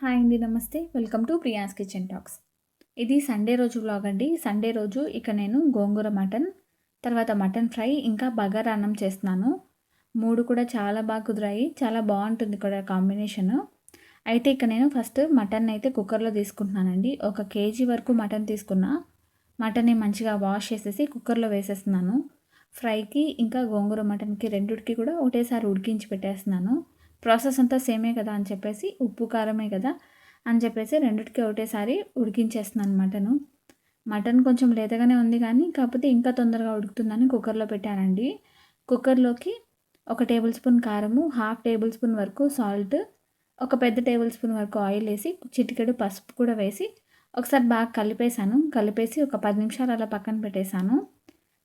Hi అండి. నమస్తే. Welcome to Priya's kitchen talks. ఇది సండే రోజు వ్లాగ్ అండి. సండే రోజు నేను గోంగూర మటన్, తర్వాత మటన్ ఫ్రై, ఇంకా బగారా అన్నం చేస్తున్నాను. 3 కూడా చాలా బాగా కుదిరాయి. చాలా బాగుంటుంది కూడా కాంబినేషను. అయితే నేను ఫస్ట్ మటన్ అయితే కుక్కర్లో తీసుకుంటున్నానండి. 1 కేజీ వరకు మటన్ తీసుకున్నా. మటన్ని మంచిగా వాష్ చేసేసి కుక్కర్లో వేసేస్తున్నాను. ఫ్రైకి ఇంకా గోంగూర మటన్కి రెండిటికి కూడా ఒకటేసారి ఉడికించి పెట్టేస్తున్నాను. ప్రాసెస్ అంతా సేమే కదా అని చెప్పేసి, ఉప్పు కారమే కదా అని చెప్పేసి రెండిటికి ఒకటేసారి ఉడికించేస్తున్నాను మటను. మటన్ కొంచెం లేతగానే ఉంది కానీ కాకపోతే ఇంకా తొందరగా ఉడుకుతుందని కుక్కర్లో పెట్టానండి. కుక్కర్లోకి 1 టేబుల్ స్పూన్ కారము, హాఫ్ టేబుల్ స్పూన్ వరకు సాల్ట్, ఒక పెద్ద టేబుల్ స్పూన్ వరకు ఆయిల్ వేసి, చిటికెడు పసుపు కూడా వేసి ఒకసారి బాగా కలిపేసాను. కలిపేసి ఒక 10 నిమిషాలు అలా పక్కన పెట్టేశాను.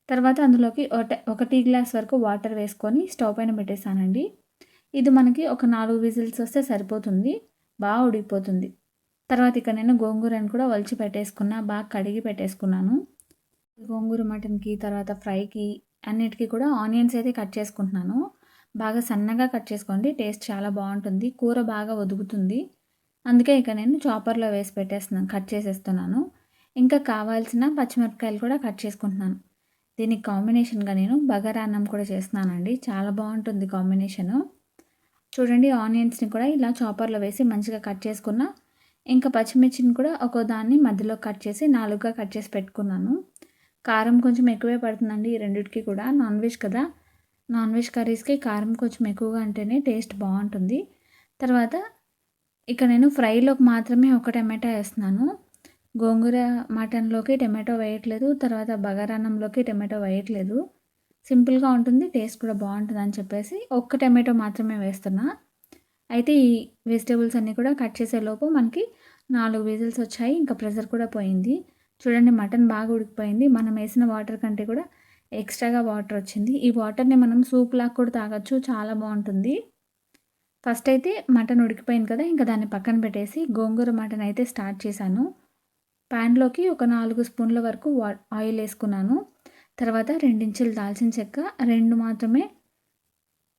తర్వాత అందులోకి ఒక టీ గ్లాస్ వరకు వాటర్ వేసుకొని స్టవ్ పైన పెట్టేశానండి. ఇది మనకి ఒక 4 విజిల్స్ వస్తే సరిపోతుంది. బాగా ఉడికిపోతుంది. తర్వాత నేను గోంగూరను కూడా ఒలిచి పెట్టేసుకున్నా. బాగా కడిగి పెట్టేసుకున్నాను. గోంగూర మటన్‌కి, తర్వాత ఫ్రైకి అన్నిటికి కూడా ఆనియన్స్ అయితే కట్ చేసుకుంటున్నాను. బాగా సన్నగా కట్ చేసుకోండి. టేస్ట్ చాలా బాగుంటుంది. కూర బాగా ఒదుగుతుంది. అందుకే నేను చాపర్‌లో వేసి పెట్టేస్తున్నాను. కట్ చేసేస్తున్నాను. ఇంకా కావాల్సిన పచ్చిమిరపకాయలు కూడా కట్ చేసుకుంటున్నాను. దీనికి కాంబినేషన్‌గా నేను బగారా అన్నం కూడా చేస్తున్నానండి. చాలా బాగుంటుంది కాంబినేషను. చూడండి, ఆనియన్స్‌ని కూడా ఇలా చాపర్‌లో వేసి మంచిగా కట్ చేసుకున్నా. ఇంకా పచ్చిమిర్చిని కూడా ఒక్కో దాన్ని మధ్యలో కట్ చేసి 4గా కట్ చేసి పెట్టుకున్నాను. కారం కొంచెం ఎక్కువే పడుతుందండి ఈ రెండిటికి కూడా. నాన్ వెజ్ కదా! నాన్ వెజ్ కర్రీస్‌కి కారం కొంచెం ఎక్కువగా ఉంటేనే టేస్ట్ బాగుంటుంది. తర్వాత నేను ఫ్రైలోకి మాత్రమే ఒక టమాటా వేస్తున్నాను. గోంగూర మటన్‌లోకి టమాటో వేయట్లేదు. తర్వాత బగారాన్నంలోకి టమాటో వేయట్లేదు. సింపుల్‌గా ఉంటుంది. టేస్ట్ కూడా బాగుంటుందని చెప్పేసి ఒక్క టమాటో మాత్రమే వేస్తున్నా. అయితే ఈ వెజిటబుల్స్ అన్నీ కూడా కట్ చేసేలోపు మనకి 4 విజిల్స్ వచ్చాయి. ఇంకా ప్రెషర్ కూడా పోయింది. చూడండి, మటన్ బాగా ఉడికిపోయింది. మనం వేసిన వాటర్ కంటే కూడా ఎక్స్ట్రాగా వాటర్ వచ్చింది. ఈ వాటర్‌ని మనం సూప్‌లాగా కూడా తాగొచ్చు. చాలా బాగుంటుంది. ఫస్ట్ అయితే మటన్ ఉడికిపోయింది కదా! ఇంకా దాన్ని పక్కన పెట్టేసి గోంగూర మటన్ అయితే స్టార్ట్ చేశాను. ప్యాన్‌లోకి ఒక 4 స్పూన్ల వరకు ఆయిల్ వేసుకున్నాను. తర్వాత 2 ఇంచులు దాల్చిన చెక్క, 2 మాత్రమే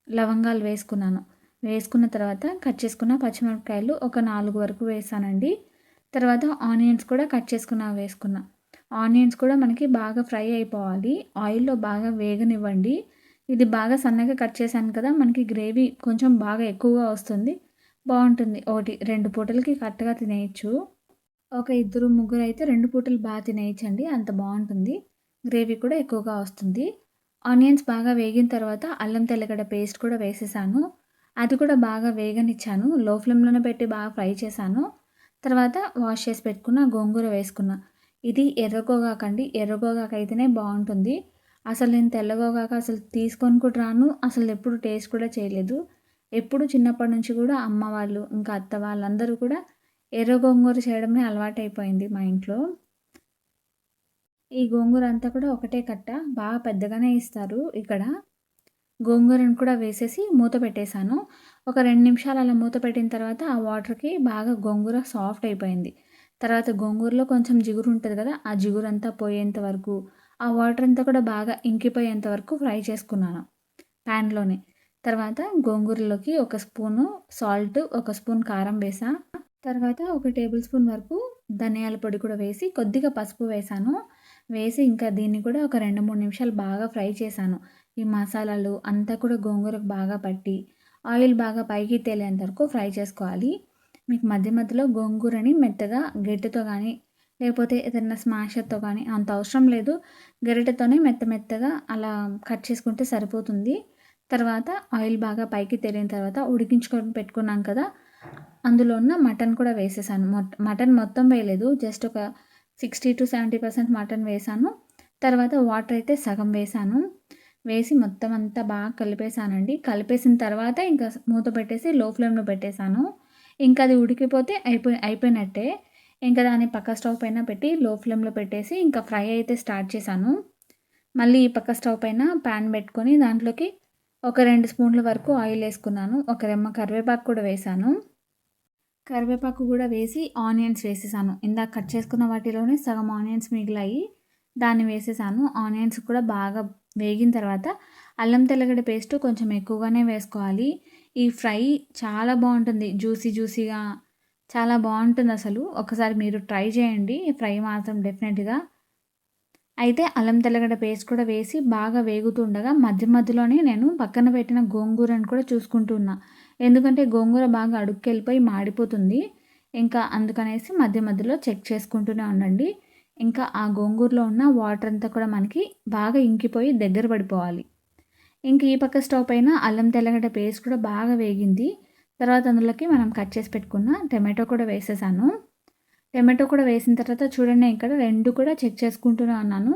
లవంగాలు వేసుకున్నాను. వేసుకున్న తర్వాత కట్ చేసుకున్న పచ్చిమిరపకాయలు ఒక 4 వరకు వేసానండి. తర్వాత ఆనియన్స్ కూడా కట్ చేసుకున్నవి వేసుకున్నా. ఆనియన్స్ కూడా మనకి బాగా ఫ్రై అయిపోవాలి. ఆయిల్‌లో బాగా వేగనివ్వండి. ఇది బాగా సన్నగా కట్ చేశాను కదా! మనకి గ్రేవీ కొంచెం బాగా ఎక్కువగా వస్తుంది. బాగుంటుంది. 2 పూటలకి కరెక్ట్‌గా తినేయొచ్చు. ఒక ఇద్దరు, ముగ్గురైతే 2 పూటలు బాగా తినేయొచ్చండి. అంత బాగుంటుంది. గ్రేవీ కూడా ఎక్కువగా వస్తుంది. ఆనియన్స్ బాగా వేగిన తర్వాత అల్లం తెల్లగడ్డ పేస్ట్ కూడా వేసేసాను. అది కూడా బాగా వేగనిచ్చాను. లో ఫ్లేమ్‌లోనే పెట్టి బాగా ఫ్రై చేశాను. తర్వాత వాష్ చేసి పెట్టుకున్న గోంగూర వేసుకున్నా. ఇది ఎర్ర గోగాకండి. ఎర్ర గోగాకు అయితేనే బాగుంటుంది. అసలు నేను తెల్ల గోగాకు అసలు తీసుకొని కూడా రాను. అసలు ఎప్పుడు టేస్ట్ కూడా చేయలేదు. ఎప్పుడు చిన్నప్పటి నుంచి కూడా అమ్మ వాళ్ళు, ఇంకా అత్త వాళ్ళందరూ కూడా ఎర్ర గోంగూర చేయడమే అలవాటైపోయింది మా ఇంట్లో. ఈ గోంగూర అంతా కూడా ఒకటే కట్ట. బాగా పెద్దగానే ఇస్తారు ఇక్కడ. గోంగూరను కూడా వేసేసి మూత పెట్టేశాను. ఒక 2 నిమిషాలు అలా మూత పెట్టిన తర్వాత ఆ వాటర్‌కి బాగా గోంగూర సాఫ్ట్ అయిపోయింది. తర్వాత గోంగూరలో కొంచెం జిగురు ఉంటది కదా! ఆ జిగురంతా పోయేంత వరకు, ఆ వాటర్ అంతా కూడా బాగా ఇంకిపోయేంత వరకు ఫ్రై చేసుకున్నాను ప్యాన్‌లోనే. తర్వాత గోంగూరలోకి ఒక స్పూను సాల్ట్, ఒక స్పూన్ కారం వేసా. తర్వాత ఒక టేబుల్ స్పూన్ వరకు ధనియాల పొడి కూడా వేసి, కొద్దిగా పసుపు వేశాను. వేసి ఇంకా దీన్ని కూడా ఒక 2, 3 నిమిషాలు బాగా ఫ్రై చేశాను. ఈ మసాలాలు అంతా కూడా గోంగూరకు బాగా పట్టి, ఆయిల్ బాగా పైకి తేలేంత వరకు ఫ్రై చేసుకోవాలి. మీకు మధ్య మధ్యలో గోంగూరని మెత్తగా గరిటెతో కానీ, లేకపోతే ఏదైనా స్మాషర్‌తో కానీ, అంత అవసరం లేదు. గరిటెతోనే మెత్తగా అలా కట్ చేసుకుంటే సరిపోతుంది. తర్వాత ఆయిల్ బాగా పైకి తేలిన తర్వాత ఉడికించుకొని పెట్టుకున్నాం కదా! అందులో ఉన్న మటన్ కూడా వేసేసాను. మటన్ మొత్తం వేయలేదు. జస్ట్ ఒక 60-70% మటన్ వేశాను. తర్వాత వాటర్ అయితే సగం వేశాను. వేసి మొత్తం అంతా బాగా కలిపేసానండి. కలిపేసిన తర్వాత ఇంకా మూత పెట్టేసి లో ఫ్లేమ్‌లో పెట్టేశాను. ఇంకా అది ఉడికిపోతే అయిపోయినట్టే. ఇంకా దాన్ని పక్క స్టవ్ పైన పెట్టి లో ఫ్లేమ్‌లో పెట్టేసి ఇంకా ఫ్రై అయితే స్టార్ట్ చేశాను. మళ్ళీ ఈ పక్క స్టవ్ పైన పాన్ పెట్టుకొని దాంట్లోకి ఒక 2 స్పూన్ల వరకు ఆయిల్ వేసుకున్నాను. ఒక రెమ్మ కరివేపాకు కూడా వేశాను. కరివేపాకు కూడా వేసి ఆనియన్స్ వేసేసాను. ఇందాక కట్ చేసుకున్న వాటిలోనే సగం ఆనియన్స్ మిగిలాయి. దాన్ని వేసేసాను. ఆనియన్స్ కూడా బాగా వేగిన తర్వాత అల్లం తెల్లగడ్డ పేస్ట్ కొంచెం ఎక్కువగానే వేసుకోవాలి. ఈ ఫ్రై చాలా బాగుంటుంది. జ్యూసీగా చాలా బావుంటుందసలు. ఒకసారి మీరు ట్రై చేయండి. ఫ్రై మాత్రం డెఫినెట్‌గా. అయితే అల్లం తెల్లగడ్డ పేస్ట్ కూడా వేసి బాగా వేగుతుండగా మధ్య మధ్యలోనే నేను పక్కన పెట్టిన గోంగూరను కూడా చూసుకుంటూ ఉన్నా. ఎందుకంటే గోంగూర బాగా అడుక్కెళ్ళిపోయి మాడిపోతుంది. ఇంకా అందుకనేసి మధ్య మధ్యలో చెక్ చేసుకుంటూనే ఉండండి. ఇంకా ఆ గోంగూరలో ఉన్న వాటర్ అంతా కూడా మనకి బాగా ఇంకిపోయి దగ్గర పడిపోవాలి. ఇంక ఈ పక్క స్టవ్ పైన అల్లం తెల్లగడ్డ పేస్ట్ కూడా బాగా వేగింది. తర్వాత అందులోకి మనం కట్ చేసి పెట్టుకున్న టమాటో కూడా వేసేసాను. టమాటో కూడా వేసిన తర్వాత చూడండి ఇక్కడ 2 కూడా చెక్ చేసుకుంటూనే ఉన్నాను.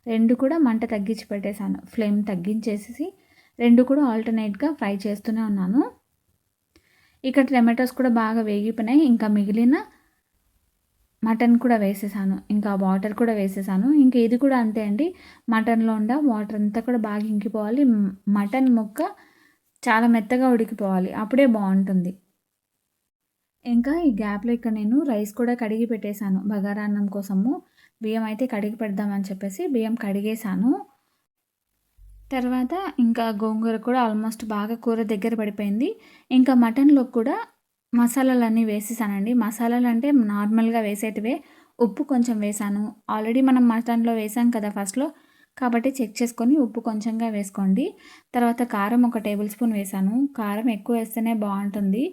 2 కూడా మంట తగ్గించి పెట్టేసాను. ఫ్లేమ్ తగ్గించేసేసి 2 కూడా ఆల్టర్‌నేట్‌గా ఫ్రై చేస్తూనే ఉన్నాను. ఇక్కడ టమాటోస్ కూడా బాగా వేగిపోయినాయి. ఇంకా మిగిలిన మటన్ కూడా వేసేసాను. ఇంకా వాటర్ కూడా వేసేసాను. ఇంక ఇది కూడా అంతే అండి. మటన్‌లో ఉన్న వాటర్ అంతా కూడా బాగా ఇంకిపోవాలి. మటన్ ముక్క చాలా మెత్తగా ఉడికిపోవాలి. అప్పుడే బావుంటుంది. ఇంకా ఈ గ్యాప్‌లో ఇక్కడ నేను రైస్ కూడా కడిగి పెట్టేసాను. బగారా అన్నం కోసము. బియ్యం అయితే కడిగి పెడదామని చెప్పేసి బియ్యం కడిగేసాను. తర్వాత ఇంకా గోంగూర కూడా ఆల్మోస్ట్ బాగా కూర దగ్గర పడిపోయింది. ఇంకా మటన్‌లో కూడా మసాలాలన్నీ వేసేసానండి. మసాలాలంటే నార్మల్‌గా వేసేటివే. ఉప్పు కొంచెం వేశాను. ఆల్రెడీ మనం మటన్‌లో వేసాం కదా ఫస్ట్‌లో. కాబట్టి చెక్ చేసుకొని ఉప్పు కొంచెంగా వేసుకోండి. తర్వాత కారం ఒక టేబుల్ స్పూన్ వేశాను. కారం ఎక్కువ వేస్తేనే బావుంటుంది.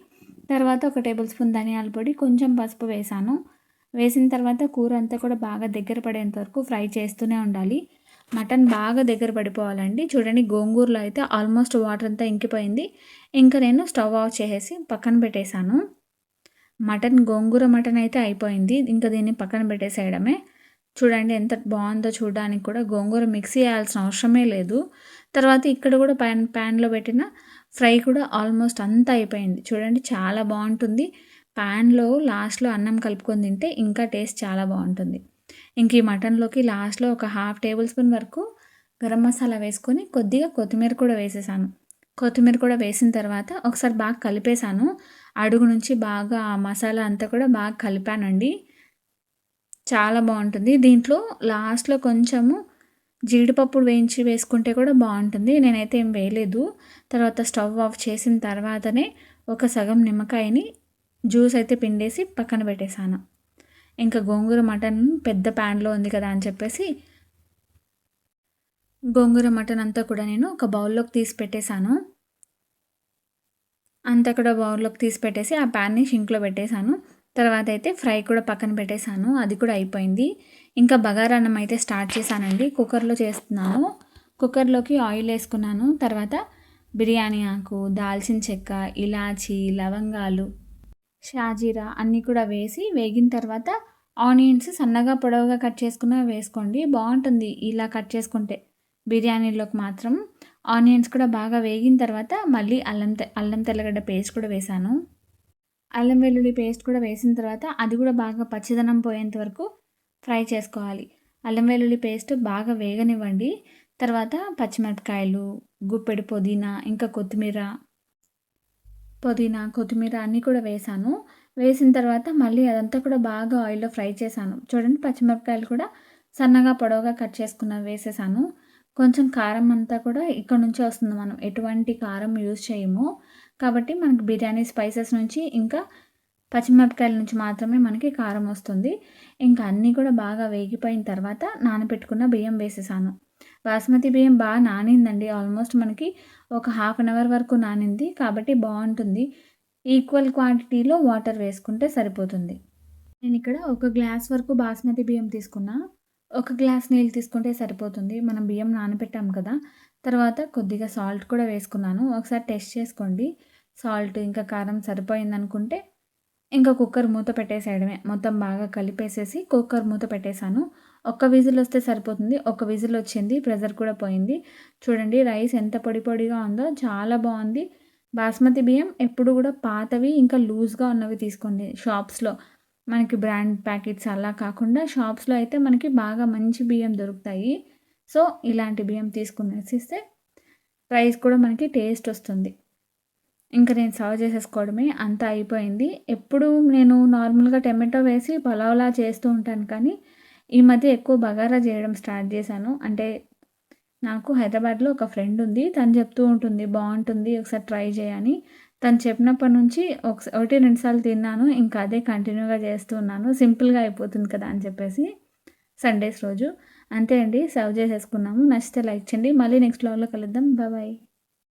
తర్వాత ఒక టేబుల్ స్పూన్ ధనియాల పొడి, కొంచెం పసుపు వేశాను. వేసిన తర్వాత కూర అంతా కూడా బాగా దగ్గర పడేంత వరకు ఫ్రై చేస్తూనే ఉండాలి. మటన్ బాగా దగ్గర పడిపోవాలండి. చూడండి గోంగూరలో అయితే ఆల్మోస్ట్ వాటర్ అంతా ఇంకిపోయింది. ఇంకా నేను స్టవ్ ఆఫ్ చేసేసి పక్కన పెట్టేశాను. గోంగూర మటన్ అయితే అయిపోయింది. ఇంకా దీన్ని పక్కన పెట్టేసేయడమే. చూడండి ఎంత బావుందో చూడడానికి కూడా. గోంగూర మిక్సీ చేయాల్సిన అవసరమే లేదు. తర్వాత ఇక్కడ కూడా ప్యాన్‌లో పెట్టిన ఫ్రై కూడా ఆల్మోస్ట్ అంతా అయిపోయింది. చూడండి చాలా బావుంటుంది. ప్యాన్‌లో లాస్ట్‌లో అన్నం కలుపుకొని తింటే ఇంకా టేస్ట్ చాలా బావుంటుంది. ఇంక ఈ మటన్‌లోకి లాస్ట్‌లో ఒక హాఫ్ టేబుల్ స్పూన్ వరకు గరం మసాలా వేసుకొని కొద్దిగా కొత్తిమీర కూడా వేసేసాను. కొత్తిమీర కూడా వేసిన తర్వాత ఒకసారి బాగా కలిపేసాను. అడుగు నుంచి బాగా ఆ మసాలా అంతా కూడా బాగా కలిపానండి. చాలా బావుంటుంది. దీంట్లో లాస్ట్‌లో కొంచెము జీడిపప్పు వేయించి వేసుకుంటే కూడా బావుంటుంది. నేనైతే ఏం వేయలేదు. తర్వాత స్టవ్ ఆఫ్ చేసిన తర్వాతనే ఒక సగం నిమ్మకాయని జ్యూస్ అయితే పిండేసి పక్కన పెట్టేసాను. ఇంకా గోంగూర మటన్ పెద్ద ప్యాన్‌లో ఉంది కదా అని చెప్పేసి గోంగూర మటన్ అంతా కూడా నేను ఒక బౌల్‌లోకి తీసి పెట్టేసాను. అంతా కూడా బౌల్‌లోకి తీసి పెట్టేసి ఆ ప్యాన్‌ని షింక్‌లో పెట్టేసాను. తర్వాత అయితే ఫ్రై కూడా పక్కన పెట్టేసాను. అది కూడా అయిపోయింది. ఇంకా బగారా అన్నం అయితే స్టార్ట్ చేశానండి. కుక్కర్‌లో చేస్తున్నాను. కుక్కర్‌లోకి ఆయిల్ ఏసుకున్నాను. తర్వాత బిర్యానీ ఆకు, దాల్చిన చెక్క, ఇలాచీ, లవంగాలు, షాజీరా అన్నీ కూడా వేసి వేగిన తర్వాత ఆనియన్స్ సన్నగా పొడవుగా కట్ చేసుకున్నవి వేసుకోండి. బావుంటుంది ఇలా కట్ చేసుకుంటే. బిర్యానీలోకి మాత్రం ఆనియన్స్ కూడా బాగా వేగిన తర్వాత మళ్ళీ అల్లం తెల్లగడ్డ పేస్ట్ కూడా వేశాను. అల్లం వెల్లుల్లి పేస్ట్ కూడా వేసిన తర్వాత అది కూడా బాగా పచ్చిదనం పోయేంత వరకు ఫ్రై చేసుకోవాలి. అల్లం వెల్లుల్లి పేస్ట్ బాగా వేగనివ్వండి. తర్వాత పచ్చిమిరపకాయలు, గుప్పెడు పుదీనా, ఇంకా కొత్తిమీర అన్నీ కూడా వేశాను. వేసిన తర్వాత మళ్ళీ అదంతా కూడా బాగా ఆయిల్‌లో ఫ్రై చేశాను. చూడండి పచ్చిమిరపకాయలు కూడా సన్నగా పొడవుగా కట్ చేసుకున్నవి వేసేసాను. కొంచెం కారం అంతా కూడా ఇక్కడ నుంచే వస్తుంది. మనం ఎటువంటి కారం యూజ్ చేయము. కాబట్టి మనకి బిర్యానీ స్పైసెస్ నుంచి ఇంకా పచ్చిమిరపకాయల నుంచి మాత్రమే మనకి కారం వస్తుంది. ఇంకా అన్నీ కూడా బాగా వేగిపోయిన తర్వాత నానబెట్టుకున్న బియ్యం వేసేసాను. బాస్మతి బియ్యం బాగా నానిందండి. ఆల్మోస్ట్ మనకి ఒక హాఫ్ అన్ అవర్ వరకు నానింది. కాబట్టి బావుంటుంది. ఈక్వల్ క్వాంటిటీలో వాటర్ వేసుకుంటే సరిపోతుంది. నేనిక్కడ ఒక గ్లాస్ వరకు బాస్మతి బియ్యం తీసుకున్నా. ఒక గ్లాస్ నీళ్ళు తీసుకుంటే సరిపోతుంది. మనం బియ్యం నానబెట్టాం కదా! తర్వాత కొద్దిగా సాల్ట్ కూడా వేసుకున్నాను. ఒకసారి టెస్ట్ చేసుకోండి. సాల్ట్ ఇంకా కారం సరిపోయిందనుకుంటే ఇంకా కుక్కర్ మూత పెట్టేసేయడమే. మొత్తం బాగా కలిపేసేసి కుక్కర్ మూత పెట్టేసాను. ఒక్క విజిల్ వస్తే సరిపోతుంది. ఒక విజిల్ వచ్చింది. ప్రెషర్ కూడా పోయింది. చూడండి రైస్ ఎంత పొడి పొడిగా ఉందో చాలా బావుంది. బాస్మతి బియ్యం ఎప్పుడు కూడా పాతవి ఇంకా లూజ్‌గా ఉన్నవి తీసుకోండి షాప్స్‌లో. మనకి బ్రాండ్ ప్యాకెట్స్ అలా కాకుండా షాప్స్‌లో అయితే మనకి బాగా మంచి బియ్యం దొరుకుతాయి. సో, ఇలాంటి బియ్యం తీసుకునేసిస్తే రైస్ కూడా మనకి టేస్ట్ వస్తుంది. ఇంక నేను సర్వ్ చేసేసుకోవడమే. అంతా అయిపోయింది. ఎప్పుడు నేను నార్మల్‌గా టమాటో వేసి పలావ్‌లా చేస్తూ ఉంటాను కానీ, ఈ మధ్య ఎక్కువ బగారా చేయడం స్టార్ట్ చేశాను. అంటే నాకు హైదరాబాద్‌లో ఒక ఫ్రెండ్ ఉంది. తను చెప్తూ ఉంటుంది బావుంటుంది. ఒకసారి ట్రై చేయి అని. తను చెప్పినప్పటి నుంచి ఒకటి, 2 సార్లు తిన్నాను. ఇంకా అదే కంటిన్యూగా చేస్తూ ఉన్నాను. సింపుల్‌గా అయిపోతుంది కదా అని చెప్పేసి సండేస్ రోజు. అంతే అండి. సర్వ్ చేసేసుకున్నాము. నచ్చితే లైక్ చేయండి. మళ్ళీ నెక్స్ట్ వ్లాగ్‌లో కలుద్దాం. బాయ్.